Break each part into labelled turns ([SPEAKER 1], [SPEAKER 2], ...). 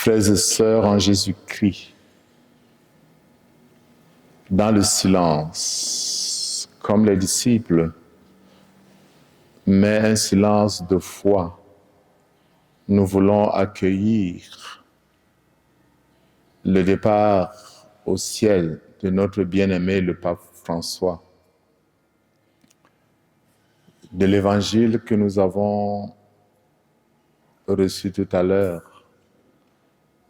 [SPEAKER 1] Frères et sœurs en Jésus-Christ, dans le silence, comme les disciples, mais un silence de foi, nous voulons accueillir le départ au ciel de notre bien-aimé le pape François. De l'évangile que nous avons reçu tout à l'heure,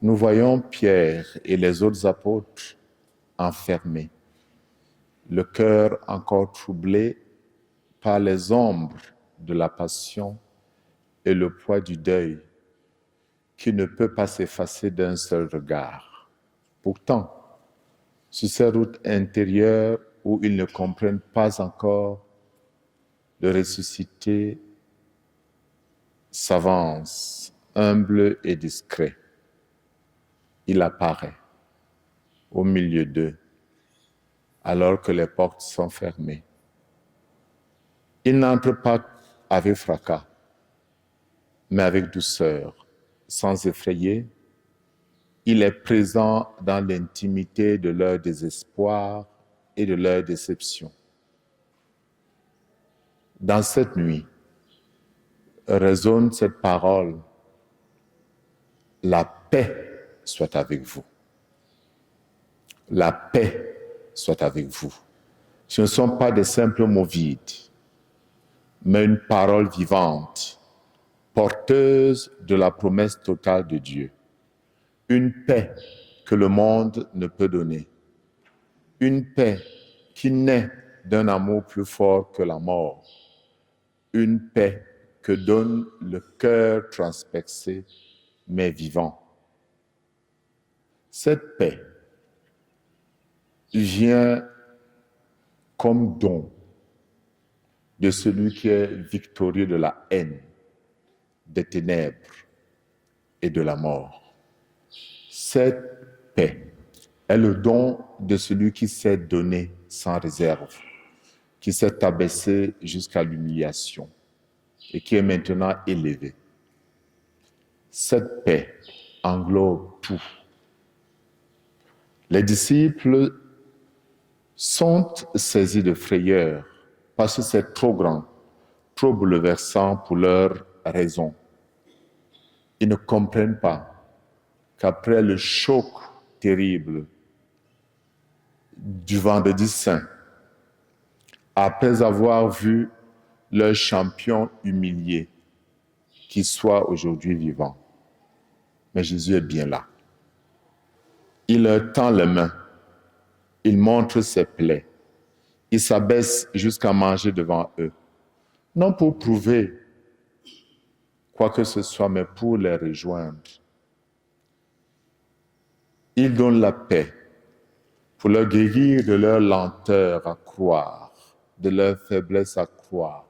[SPEAKER 1] nous voyons Pierre et les autres apôtres enfermés, le cœur encore troublé par les ombres de la passion et le poids du deuil qui ne peut pas s'effacer d'un seul regard. Pourtant, sur ces routes intérieures où ils ne comprennent pas encore, le ressuscité s'avance, humble et discret. Il apparaît au milieu d'eux, alors que les portes sont fermées. Il n'entre pas avec fracas, mais avec douceur, sans effrayer. Il est présent dans l'intimité de leur désespoir et de leur déception. Dans cette nuit, résonne cette parole: la paix soit avec vous. La paix soit avec vous. Ce ne sont pas des simples mots vides, mais une parole vivante, porteuse de la promesse totale de Dieu. Une paix que le monde ne peut donner. Une paix qui naît d'un amour plus fort que la mort. Une paix que donne le cœur transpercé, mais vivant. Cette paix vient comme don de celui qui est victorieux de la haine, des ténèbres et de la mort. Cette paix est le don de celui qui s'est donné sans réserve, qui s'est abaissé jusqu'à l'humiliation et qui est maintenant élevé. Cette paix englobe tout. Les disciples sont saisis de frayeur parce que c'est trop grand, trop bouleversant pour leur raison. Ils ne comprennent pas qu'après le choc terrible du Vendredi Saint, après avoir vu leur champion humilié, qu'il soit aujourd'hui vivant. Mais Jésus est bien là. Il leur tend les mains, il montre ses plaies, il s'abaisse jusqu'à manger devant eux, non pour prouver quoi que ce soit, mais pour les rejoindre. Il donne la paix pour leur guérir de leur lenteur à croire, de leur faiblesse à croire,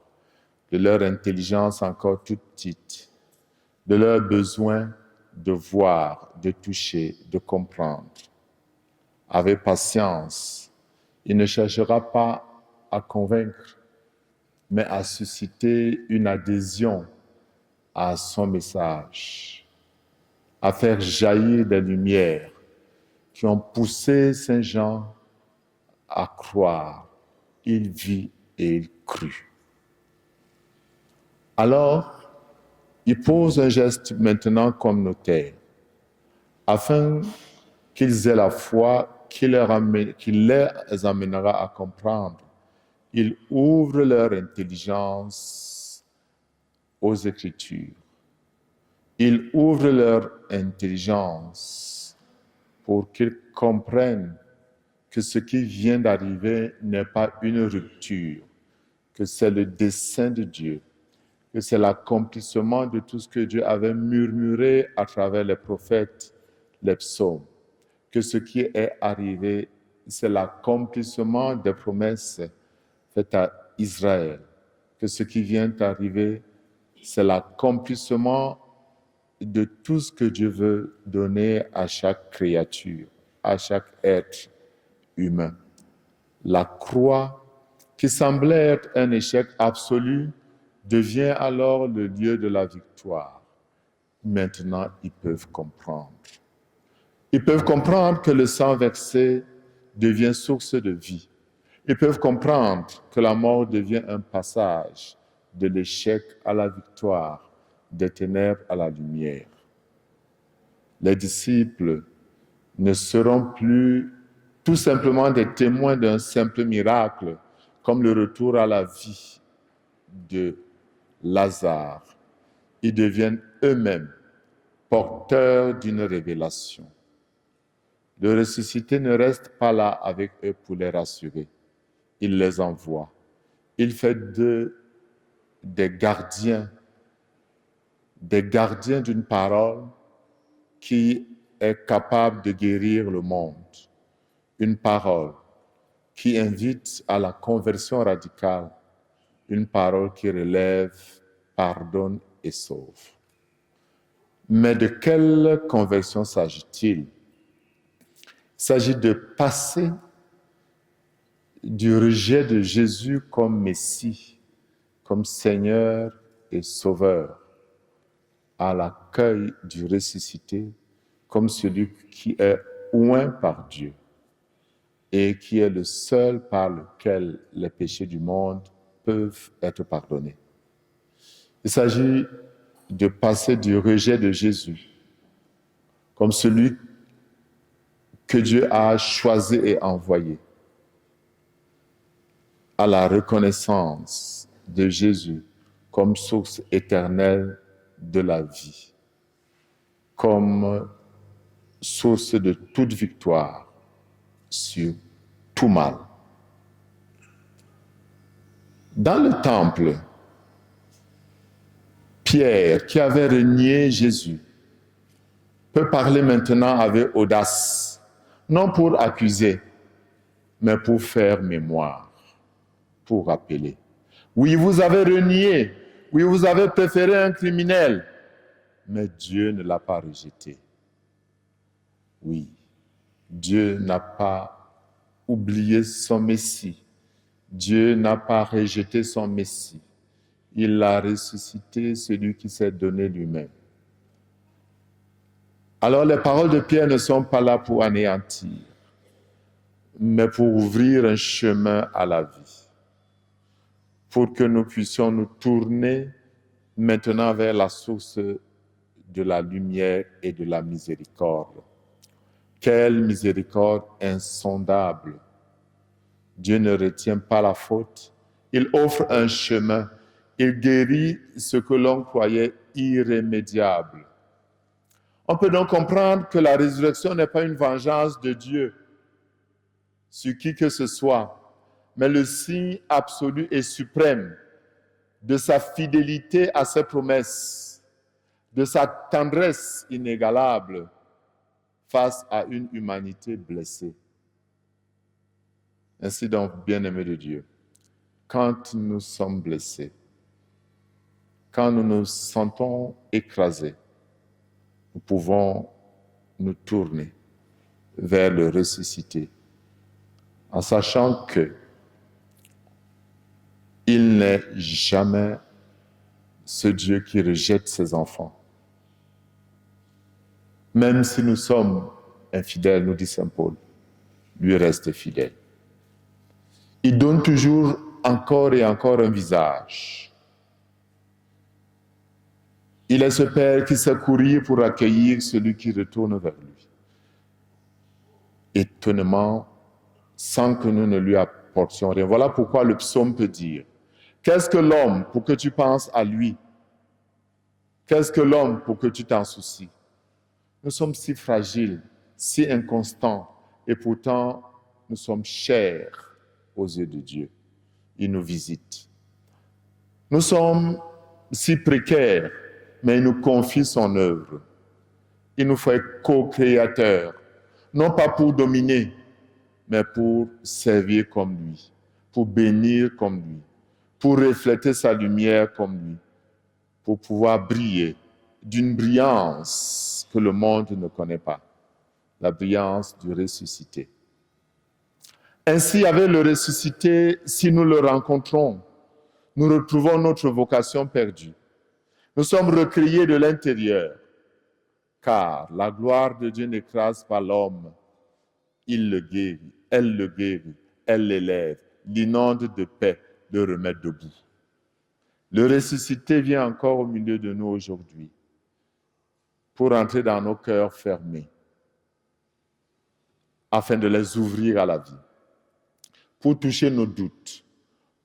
[SPEAKER 1] de leur intelligence encore toute petite, de leur besoin de voir, de toucher, de comprendre. Avec patience, il ne cherchera pas à convaincre, mais à susciter une adhésion à son message, à faire jaillir des lumières qui ont poussé Saint Jean à croire. Il vit et il crut. Alors, il pose un geste maintenant communautaire, afin qu'ils aient la foi qui les amènera à comprendre. Il ouvre leur intelligence aux Écritures. Il ouvre leur intelligence pour qu'ils comprennent que ce qui vient d'arriver n'est pas une rupture, que c'est le dessein de Dieu, que c'est l'accomplissement de tout ce que Dieu avait murmuré à travers les prophètes, les psaumes, que ce qui est arrivé, c'est l'accomplissement des promesses faites à Israël, que ce qui vient d'arriver, c'est l'accomplissement de tout ce que Dieu veut donner à chaque créature, à chaque être humain. La croix, qui semblait être un échec absolu, devient alors le lieu de la victoire. Maintenant, ils peuvent comprendre. Ils peuvent comprendre que le sang versé devient source de vie. Ils peuvent comprendre que la mort devient un passage de l'échec à la victoire, des ténèbres à la lumière. Les disciples ne seront plus tout simplement des témoins d'un simple miracle, comme le retour à la vie de Lazare. Ils deviennent eux-mêmes porteurs d'une révélation. Le ressuscité ne reste pas là avec eux pour les rassurer. Il les envoie. Il fait d'eux des gardiens d'une parole qui est capable de guérir le monde. Une parole qui invite à la conversion radicale. Une parole qui relève, pardonne et sauve. Mais de quelle conversion s'agit-il? Il s'agit de passer du rejet de Jésus comme Messie, comme Seigneur et Sauveur, à l'accueil du ressuscité comme celui qui est oint par Dieu et qui est le seul par lequel les péchés du monde peuvent être pardonnés. Il s'agit de passer du rejet de Jésus comme celui que Dieu a choisi et envoyé, à la reconnaissance de Jésus comme source éternelle de la vie, comme source de toute victoire sur tout mal. Dans le temple, Pierre, qui avait renié Jésus, peut parler maintenant avec audace, non pour accuser, mais pour faire mémoire, pour rappeler. Oui, vous avez renié, oui, vous avez préféré un criminel, mais Dieu ne l'a pas rejeté. Oui, Dieu n'a pas oublié son Messie. Dieu n'a pas rejeté son Messie. Il a ressuscité celui qui s'est donné lui-même. Alors les paroles de Pierre ne sont pas là pour anéantir, mais pour ouvrir un chemin à la vie, pour que nous puissions nous tourner maintenant vers la source de la lumière et de la miséricorde. Quelle miséricorde insondable! Dieu ne retient pas la faute, il offre un chemin, il guérit ce que l'on croyait irrémédiable. On peut donc comprendre que la résurrection n'est pas une vengeance de Dieu sur qui que ce soit, mais le signe absolu et suprême de sa fidélité à ses promesses, de sa tendresse inégalable face à une humanité blessée. Ainsi donc, bien-aimés de Dieu, quand nous sommes blessés, quand nous nous sentons écrasés, nous pouvons nous tourner vers le ressuscité, en sachant que il n'est jamais ce Dieu qui rejette ses enfants. Même si nous sommes infidèles, nous dit Saint Paul, lui reste fidèle. Il donne toujours encore et encore un visage. Il est ce Père qui sait courir pour accueillir celui qui retourne vers lui. Étonnement, sans que nous ne lui apportions rien. Voilà pourquoi le psaume peut dire, qu'est-ce que l'homme pour que tu penses à lui? Qu'est-ce que l'homme pour que tu t'en soucies? Nous sommes si fragiles, si inconstants, et pourtant nous sommes chers aux yeux de Dieu. Il nous visite. Nous sommes si précaires, mais il nous confie son œuvre. Il nous fait co-créateurs, non pas pour dominer, mais pour servir comme lui, pour bénir comme lui, pour refléter sa lumière comme lui, pour pouvoir briller d'une brillance que le monde ne connaît pas, la brillance du ressuscité. Ainsi, avec le ressuscité, si nous le rencontrons, nous retrouvons notre vocation perdue. Nous sommes recréés de l'intérieur. car la gloire de Dieu n'écrase pas l'homme. Il le guérit, elle l'élève, l'inonde de paix, le remet debout. Le ressuscité vient encore au milieu de nous aujourd'hui pour entrer dans nos cœurs fermés, afin de les ouvrir à la vie, pour toucher nos doutes,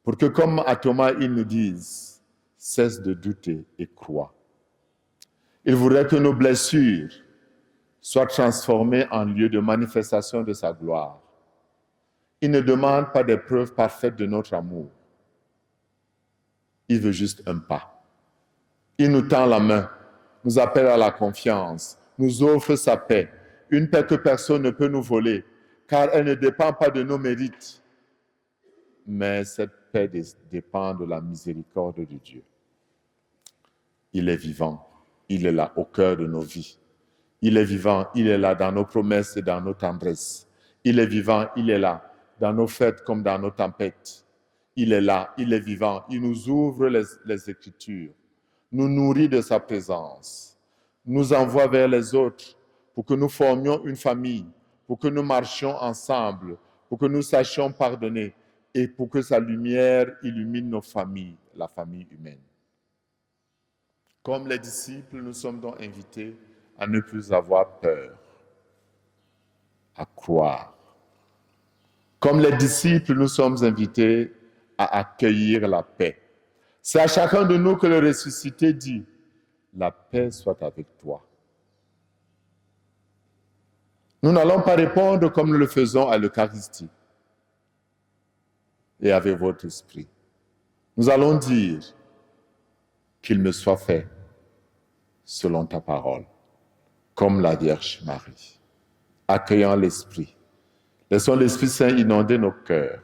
[SPEAKER 1] pour que comme à Thomas, il nous dise, cesse de douter et crois. Il voudrait que nos blessures soient transformées en lieu de manifestation de sa gloire. Il ne demande pas des preuves parfaites de notre amour. Il veut juste un pas. Il nous tend la main, nous appelle à la confiance, nous offre sa paix, une paix que personne ne peut nous voler, car elle ne dépend pas de nos mérites, mais cette paix dépend de la miséricorde de Dieu. Il est vivant, il est là au cœur de nos vies. Il est vivant, il est là dans nos promesses et dans nos tendresses. Il est vivant, il est là dans nos fêtes comme dans nos tempêtes. Il est là, il est vivant, il nous ouvre les Écritures, nous nourrit de sa présence, nous envoie vers les autres pour que nous formions une famille, pour que nous marchions ensemble, pour que nous sachions pardonner et pour que sa lumière illumine nos familles, la famille humaine. Comme les disciples, nous sommes donc invités à ne plus avoir peur, à croire. Comme les disciples, nous sommes invités à accueillir la paix. C'est à chacun de nous que le ressuscité dit, la paix soit avec toi. Nous n'allons pas répondre comme nous le faisons à l'Eucharistie et avec votre esprit. Nous allons dire qu'il me soit fait selon ta parole, comme la Vierge Marie. Accueillant l'Esprit. Laissons l'Esprit Saint inonder nos cœurs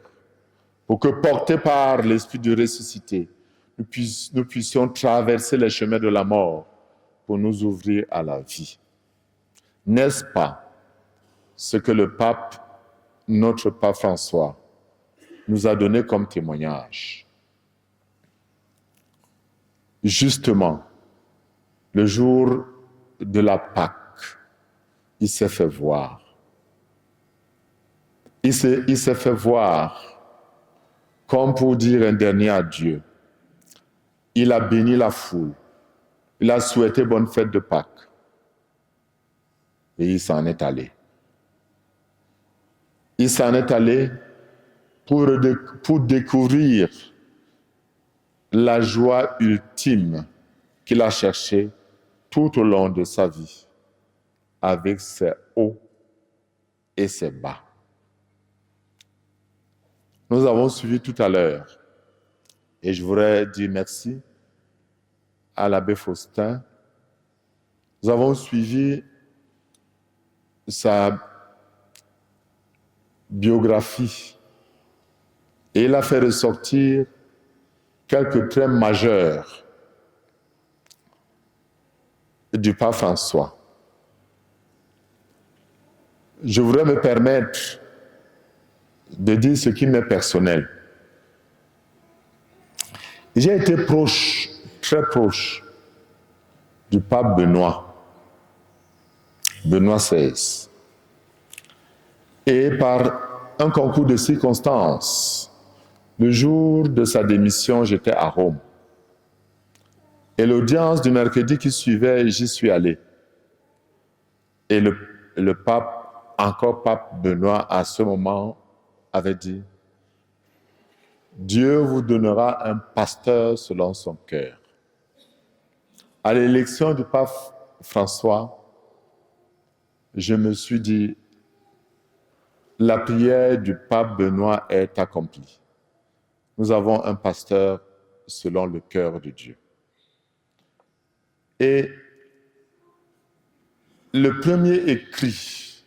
[SPEAKER 1] pour que, portés par l'Esprit du ressuscité, nous puissions traverser les chemins de la mort pour nous ouvrir à la vie. N'est-ce pas ce que le pape, notre pape François, nous a donné comme témoignage? Justement, le jour de la Pâque, il s'est fait voir. Il s'est fait voir comme pour dire un dernier adieu. Il a béni la foule. Il a souhaité bonne fête de Pâques. Et il s'en est allé. Il s'en est allé pour découvrir la joie ultime qu'il a cherchée tout au long de sa vie, avec ses hauts et ses bas. Nous avons suivi tout à l'heure, et je voudrais dire merci à l'abbé Faustin. Nous avons suivi sa biographie et il a fait ressortir quelques traits majeurs du pape François. Je voudrais me permettre de dire ce qui m'est personnel. J'ai été proche, très proche, du pape Benoît XVI. Et par un concours de circonstances, le jour de sa démission, j'étais à Rome. Et l'audience du mercredi qui suivait, j'y suis allé. Et le pape, encore pape Benoît, à ce moment, avait dit, Dieu vous donnera un pasteur selon son cœur. À l'élection du pape François, je me suis dit, la prière du pape Benoît est accomplie. Nous avons un pasteur selon le cœur de Dieu. Et le premier écrit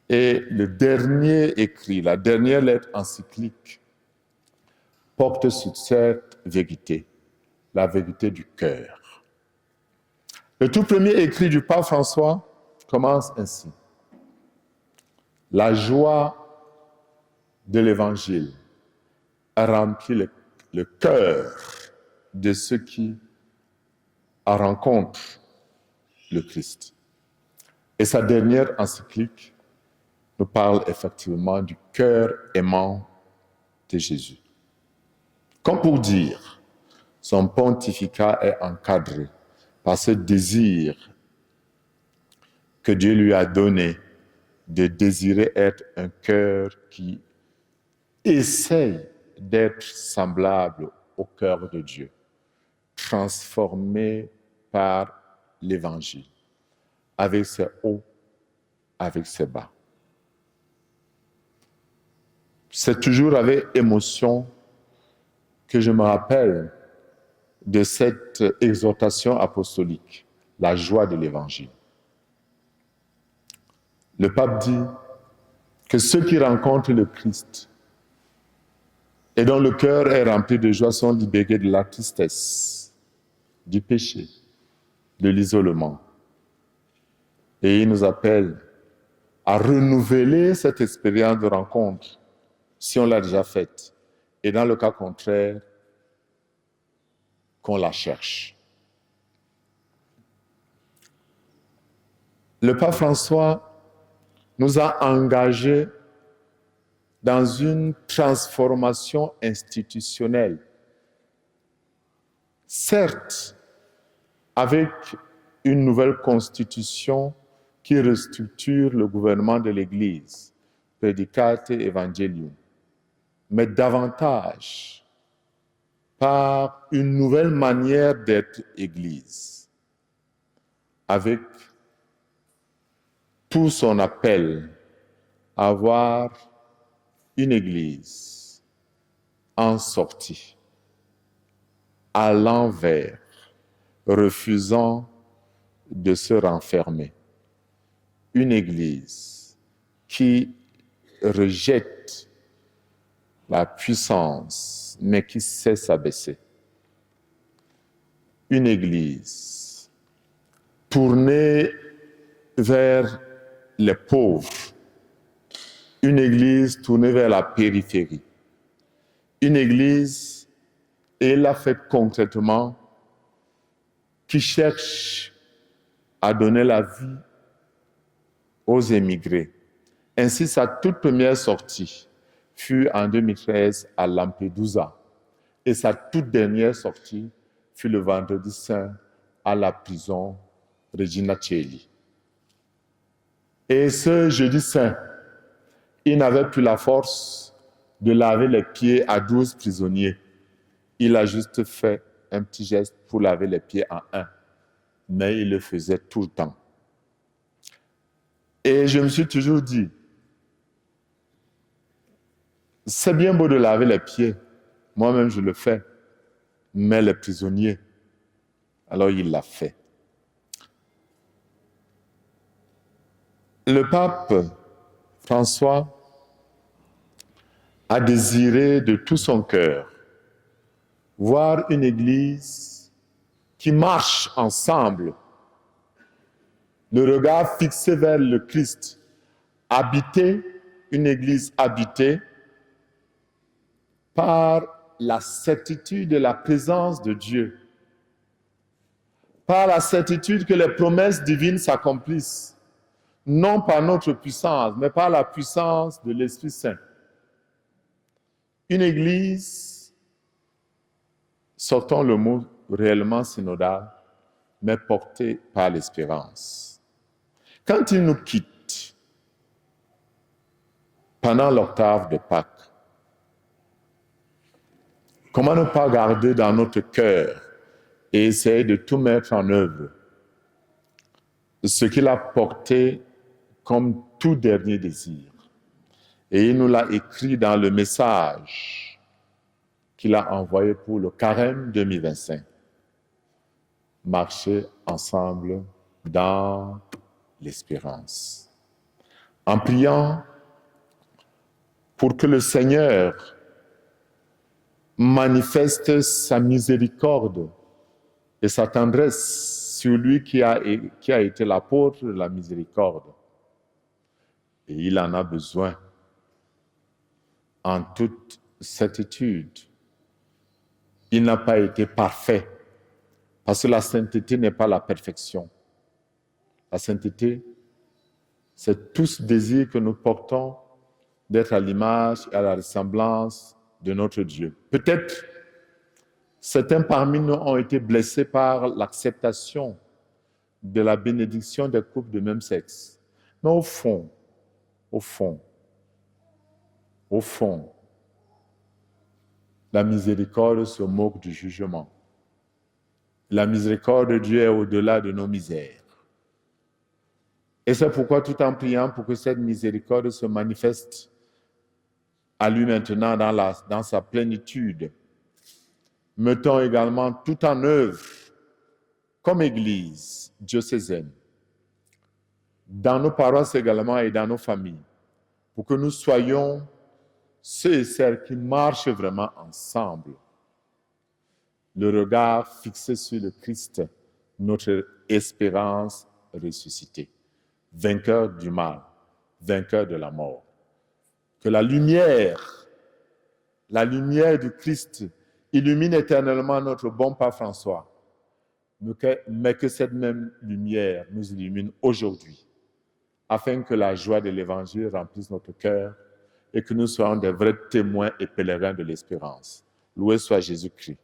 [SPEAKER 1] et le dernier écrit, la dernière lettre encyclique, porte sur cette vérité, la vérité du cœur. Le tout premier écrit du pape François commence ainsi. La joie de l'Évangile a rempli le cœur de ceux qui rencontrent le Christ. Et sa dernière encyclique nous parle effectivement du cœur aimant de Jésus. Comme pour dire, son pontificat est encadré par ce désir que Dieu lui a donné de désirer être un cœur qui essaye d'être semblable au cœur de Dieu, transformé par l'Évangile, avec ses hauts, avec ses bas. C'est toujours avec émotion que je me rappelle de cette exhortation apostolique, la joie de l'Évangile. Le pape dit que ceux qui rencontrent le Christ et dont le cœur est rempli de joie sont libérés de la tristesse, du péché, de l'isolement. Et il nous appelle à renouveler cette expérience de rencontre si on l'a déjà faite. Et dans le cas contraire, qu'on la cherche. Le pape François nous a engagés dans une transformation institutionnelle. Certes, avec une nouvelle constitution qui restructure le gouvernement de l'Église, Predicate Evangelium, mais davantage par une nouvelle manière d'être Église, avec tout son appel à avoir une Église en sortie, à l'envers, refusant de se renfermer. Une Église qui rejette la puissance, mais qui sait s'abaisser. Une Église tournée vers les pauvres. Une Église tournée vers la périphérie. Une Église, et elle l'a fait concrètement, qui cherche à donner la vie aux émigrés. Ainsi, sa toute première sortie fut en 2013 à Lampedusa. Et sa toute dernière sortie fut le vendredi saint à la prison Regina Coeli. Et ce jeudi saint, il n'avait plus la force de laver les pieds à 12 prisonniers. Il a juste fait un petit geste pour laver les pieds à un. Mais il le faisait tout le temps. Et je me suis toujours dit, c'est bien beau de laver les pieds. Moi-même, je le fais. Mais les prisonniers, alors il l'a fait. Le pape François a désiré de tout son cœur voir une Église qui marche ensemble, le regard fixé vers le Christ, habitée, une Église habitée par la certitude de la présence de Dieu, par la certitude que les promesses divines s'accomplissent, non par notre puissance, mais par la puissance de l'Esprit Saint. Une Église, sortons le mot réellement synodal, mais portée par l'espérance. Quand il nous quitte pendant l'octave de Pâques, comment ne pas garder dans notre cœur et essayer de tout mettre en œuvre ce qu'il a porté comme tout dernier désir. Et il nous l'a écrit dans le message qu'il a envoyé pour le Carême 2025. Marcher ensemble dans l'espérance. En priant pour que le Seigneur manifeste sa miséricorde et sa tendresse sur lui qui a été l'apôtre de la miséricorde. Et il en a besoin en toute certitude. Il n'a pas été parfait, parce que la sainteté n'est pas la perfection. La sainteté, c'est tout ce désir que nous portons d'être à l'image et à la ressemblance de notre Dieu. Peut-être certains parmi nous ont été blessés par l'acceptation de la bénédiction des couples de même sexe. Mais au fond, la miséricorde se moque du jugement. La miséricorde de Dieu est au-delà de nos misères. Et c'est pourquoi, tout en priant pour que cette miséricorde se manifeste à lui maintenant dans sa plénitude, mettons également tout en œuvre, comme Église diocésaine, dans nos paroisses également et dans nos familles, pour que nous soyons ceux et celles qui marchent vraiment ensemble, le regard fixé sur le Christ, notre espérance ressuscitée, vainqueur du mal, vainqueur de la mort. Que la lumière du Christ illumine éternellement notre bon Père François, mais que cette même lumière nous illumine aujourd'hui, afin que la joie de l'Évangile remplisse notre cœur et que nous soyons des vrais témoins et pèlerins de l'espérance. Loué soit Jésus-Christ.